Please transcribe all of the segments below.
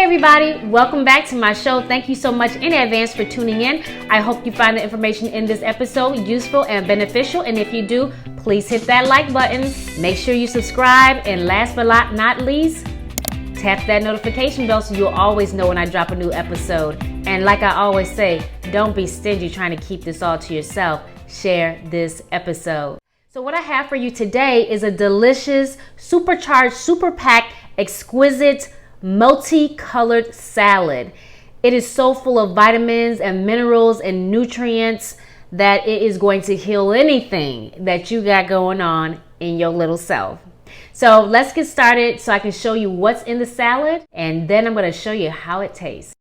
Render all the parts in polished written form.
everybody, welcome back to my show. Thank you so much in advance for tuning in. I hope you find the information in this episode useful and beneficial, and if you do, please hit that like button. Make sure you subscribe, and last but not least, tap that notification bell so you'll always know when I drop a new episode. And like I always say, don't be stingy trying to keep this all to yourself. Share this episode. So what I have for you today is a delicious, supercharged, super packed, exquisite, multicolored salad. It is so full of vitamins and minerals and nutrients that it is going to heal anything that you got going on in your little self. So let's get started so I can show you what's in the salad, and then I'm going to show you how it tastes.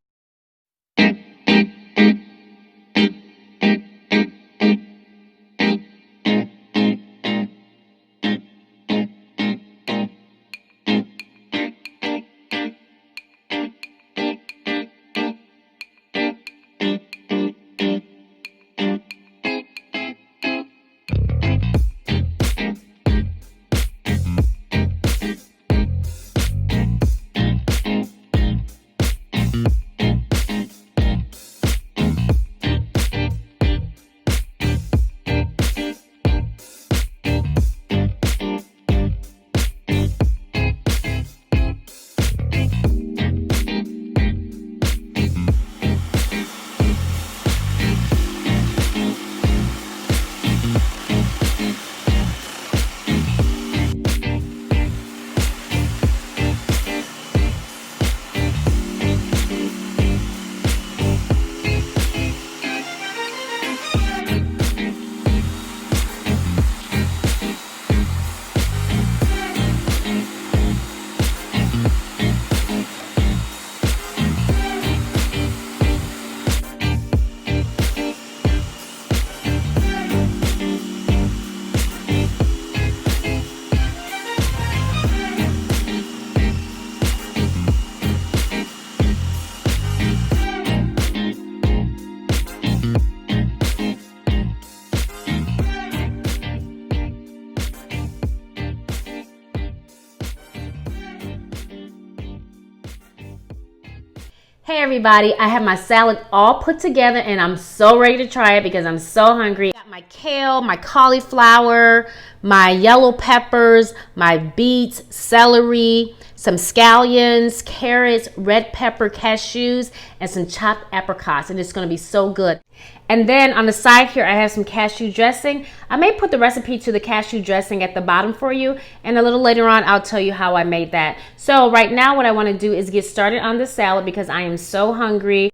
Hey everybody, I have my salad all put together and I'm so ready to try it because I'm so hungry. I got my kale, my cauliflower, my yellow peppers, my beets, celery, some scallions, carrots, red pepper, cashews, and some chopped apricots, and it's going to be so good. And then on the side here, I have some cashew dressing. I may put the recipe to the cashew dressing at the bottom for you, and a little later on, I'll tell you how I made that. So right now, what I want to do is get started on the salad because I am so hungry.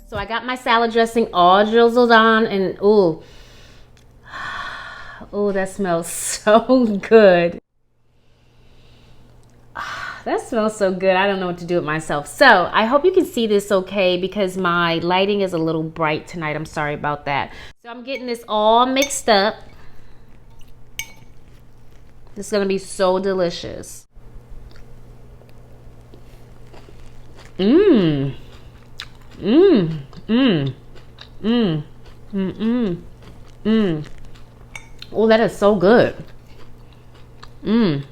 So I got my salad dressing all drizzled on, and ooh, that smells so good. That smells so good. I don't know what to do with myself. So I hope you can see this okay because my lighting is a little bright tonight. I'm sorry about that. So I'm getting this all mixed up. This is going to be so delicious. Mmm. Mmm, mmm, mmm, mmm, mmm, mmm. Oh, that is so good. Mmm.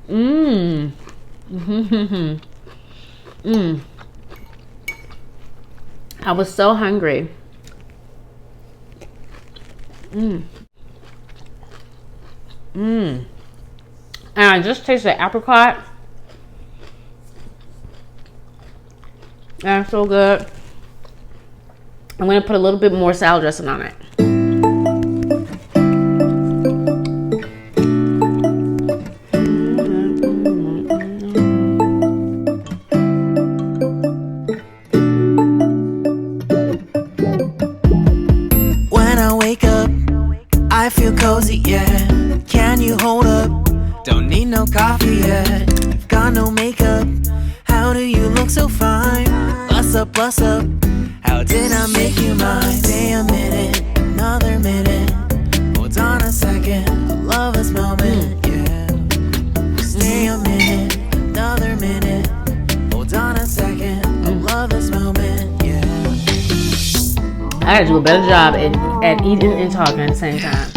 Mmm. Mmm. Mmm. I was so hungry. Mmm. Mmm. And I just tasted the apricot. That's so good. I'm going to put a little bit more salad dressing on it. When I wake up, I feel cozy, yeah. Can you hold up? Don't need no coffee yet. Got no makeup. How do you look so fine? What's up, what's up? How did I make you mine? Stay a minute, another minute. Hold on a second, I love this moment, yeah. Stay a minute, another minute. Hold on a second, I love this moment, yeah. I gotta do a better job at eating and talking at the same time.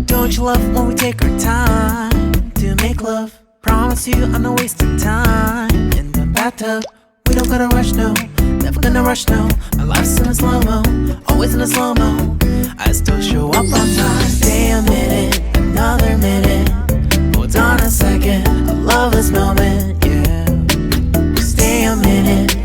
Don't you love when we take our time to make love? Promise you I'm not wasting time in the bathtub. We don't gotta rush, no, never gonna rush, no. My life's in a slow-mo, always in a slow-mo. I still show up on time. Stay a minute, another minute. Hold on a second, I love this moment, yeah. Stay a minute,